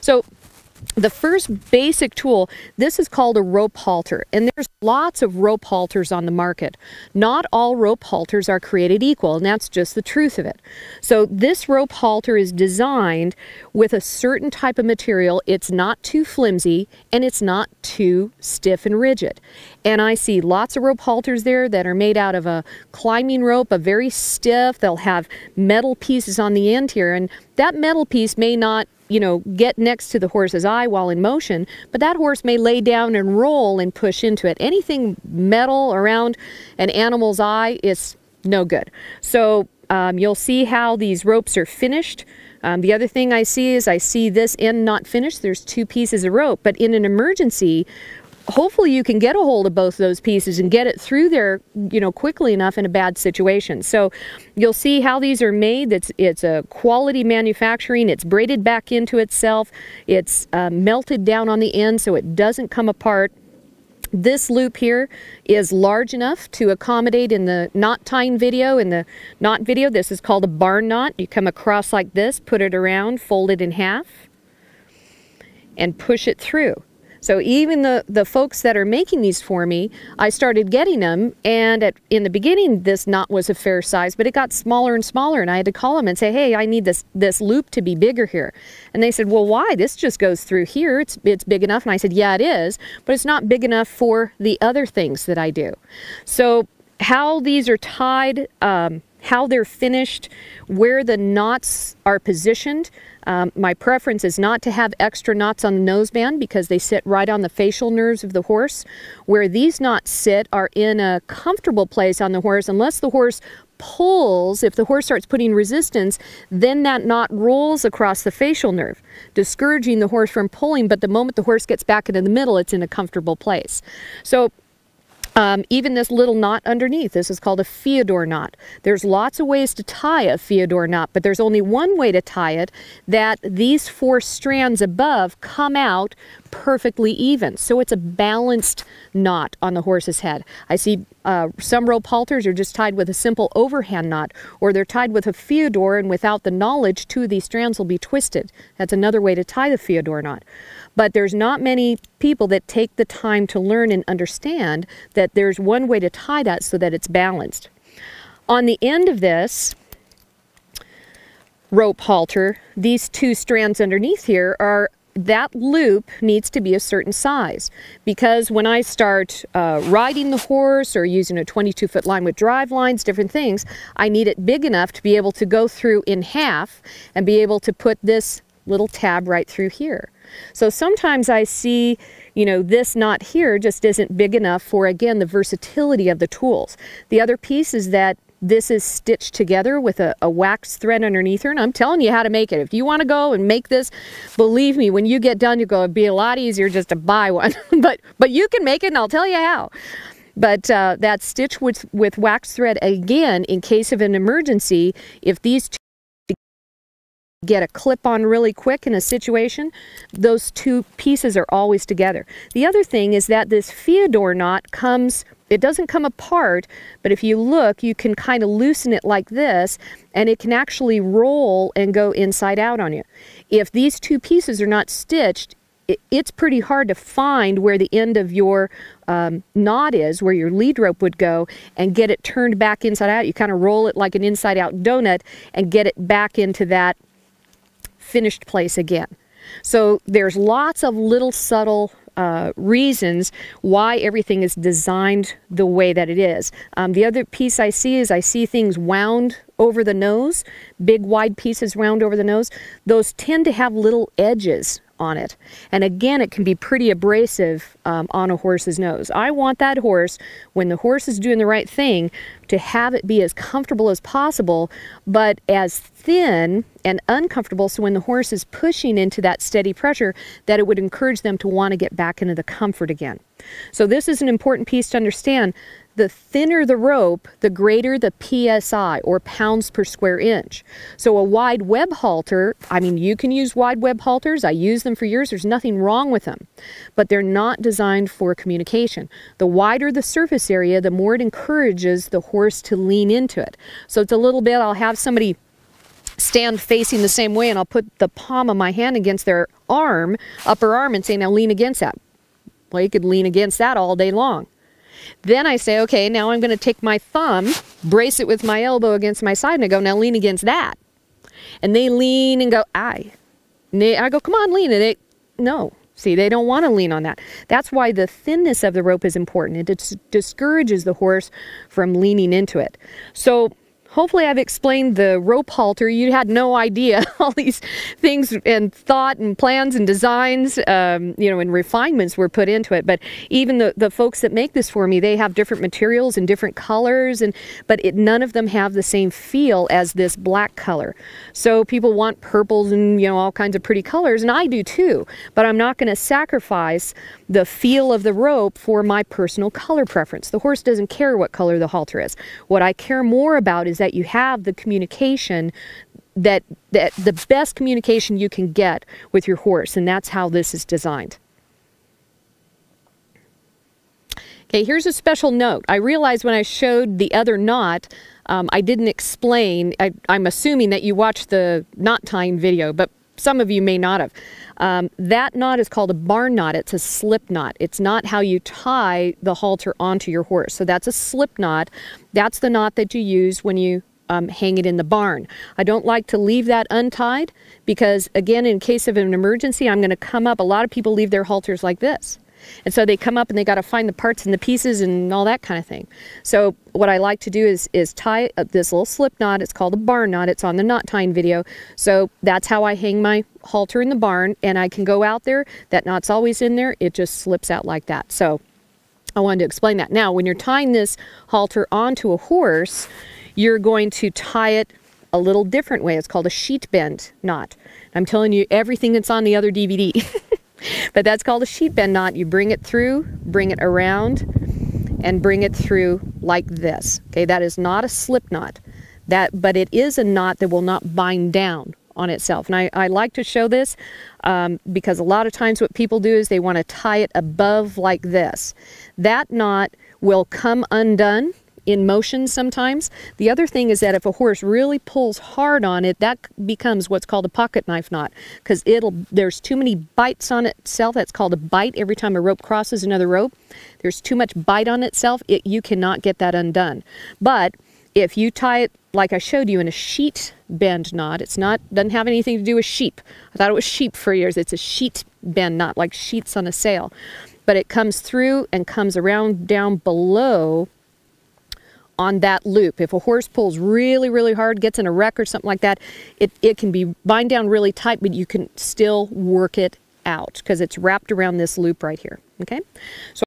So the first basic tool, this is called a rope halter, and there's lots of rope halters on the market. Not all rope halters are created equal, and that's just the truth of it. So this rope halter is designed with a certain type of material. It's not too flimsy, and it's not too stiff and rigid. And I see lots of rope halters there that are made out of a climbing rope, a very stiff. They'll have metal pieces on the end here, and that metal piece may not, you know, get next to the horse's eye while in motion, but that horse may lay down and roll and push into it. Anything metal around an animal's eye is no good. So you'll see how these ropes are finished. The other thing I see is I see this end not finished. There's 2 pieces of rope, but in an emergency, hopefully you can get a hold of both those pieces and get it through there, you know, quickly enough in a bad situation. So you'll see how these are made. It's a quality manufacturing. It's braided back into itself. It's melted down on the end so it doesn't come apart. This loop here is large enough to accommodate in the knot tying video. In the knot video, this is called a barn knot. You come across like this, put it around, fold it in half, and push it through. So even the folks that are making these for me, I started getting them, and in the beginning this knot was a fair size, but it got smaller and smaller, and I had to call them and say, hey, I need this loop to be bigger here. And they said, well, why? This just goes through here. It's big enough. And I said, yeah, it is, but it's not big enough for the other things that I do. So how these are tied, how they're finished, where the knots are positioned. My preference is not to have extra knots on the noseband because they sit right on the facial nerves of the horse. Where these knots sit are in a comfortable place on the horse. Unless the horse pulls, if the horse starts putting resistance, then that knot rolls across the facial nerve, discouraging the horse from pulling. But the moment the horse gets back into the middle, it's in a comfortable place. So even this little knot underneath, this is called a Fyodor knot. There's lots of ways to tie a Fyodor knot, but there's only one way to tie it, that these 4 strands above come out perfectly even. So it's a balanced knot on the horse's head. I see some rope halters are just tied with a simple overhand knot, or they're tied with a Fyodor, and without the knowledge, 2 of these strands will be twisted. That's another way to tie the Fyodor knot. But there's not many people that take the time to learn and understand that there's one way to tie that so that it's balanced. On the end of this rope halter, these 2 strands underneath here are, that loop needs to be a certain size, because when I start riding the horse or using a 22-foot line with drive lines, different things, I need it big enough to be able to go through in half and be able to put this little tab right through here. So sometimes I see, you know, this knot here just isn't big enough for, again, the versatility of the tools. The other piece is that this is stitched together with a wax thread underneath her, and I'm telling you how to make it. If you want to go and make this, believe me, when you get done, you go, it'd be a lot easier just to buy one. but you can make it, and I'll tell you how. But that's stitched with wax thread, again, in case of an emergency. If these 2 get a clip on really quick in a situation, those 2 pieces are always together. The other thing is that this Fyodor knot comes, it doesn't come apart, but if you look, you can kind of loosen it like this, and it can actually roll and go inside out on you. If these 2 pieces are not stitched, it's pretty hard to find where the end of your knot is, where your lead rope would go, and get it turned back inside out. You kind of roll it like an inside out donut and get it back into that finished place again. So there's lots of little subtle reasons why everything is designed the way that it is. The other piece I see is I see things wound over the nose, big wide pieces wound over the nose. Those tend to have little edges on it. And again, it can be pretty abrasive on a horse's nose. I want that horse, when the horse is doing the right thing, to have it be as comfortable as possible, but as thin and uncomfortable, so when the horse is pushing into that steady pressure, that it would encourage them to want to get back into the comfort again. So this is an important piece to understand. The thinner the rope, the greater the PSI, or pounds per square inch. So a wide web halter, I mean, you can use wide web halters. I use them for years. There's nothing wrong with them. But they're not designed for communication. The wider the surface area, the more it encourages the horse to lean into it. So it's a little bit, I'll have somebody stand facing the same way, and I'll put the palm of my hand against their arm, upper arm, and say, now lean against that. Well, you could lean against that all day long. Then I say, okay, now I'm going to take my thumb, brace it with my elbow against my side, and I go, now lean against that. And they lean and go, aye. And I go, come on, lean. And they, no. See, they don't want to lean on that. That's why the thinness of the rope is important. It discourages the horse from leaning into it. So hopefully I've explained the rope halter. You had no idea all these things and thought and plans and designs, and refinements were put into it. But even the folks that make this for me, they have different materials and different colors, but none of them have the same feel as this black color. So people want purples and all kinds of pretty colors, and I do too. But I'm not going to sacrifice the feel of the rope for my personal color preference. The horse doesn't care what color the halter is. What I care more about is that you have the communication, that the best communication you can get with your horse, and that's how this is designed. Okay, here's a special note. I realized when I showed the other knot, I didn't explain. I'm assuming that you watched the knot tying video, but some of you may not have. That knot is called a barn knot. It's a slip knot. It's not how you tie the halter onto your horse. So that's a slip knot. That's the knot that you use when you hang it in the barn. I don't like to leave that untied because, again, in case of an emergency, I'm going to come up. A lot of people leave their halters like this. And so they come up and they got to find the parts and the pieces and all that kind of thing. So what I like to do is tie this little slip knot. It's called a barn knot. It's on the knot tying video. So that's how I hang my halter in the barn, and I can go out there. That knot's always in there. It just slips out like that. So I wanted to explain that. Now, when you're tying this halter onto a horse, you're going to tie it a little different way. It's called a sheet bend knot. I'm telling you everything that's on the other DVD. But that's called a sheet bend knot. You bring it through, bring it around, and bring it through like this. Okay, that is not a slip knot. But it is a knot that will not bind down on itself. And I like to show this because a lot of times what people do is they want to tie it above like this. That knot will come undone in motion sometimes. The other thing is that if a horse really pulls hard on it, that becomes what's called a pocket knife knot, because there's too many bites on itself. That's called a bite. Every time a rope crosses another rope, there's too much bite on itself. You cannot get that undone. But if you tie it like I showed you in a sheet bend knot, doesn't have anything to do with sheep. I thought it was sheep for years. It's a sheet bend knot, like sheets on a sail. But it comes through and comes around down below on that loop. If a horse pulls really, really hard, gets in a wreck or something like that, it can be bind down really tight, but you can still work it out because it's wrapped around this loop right here. Okay? So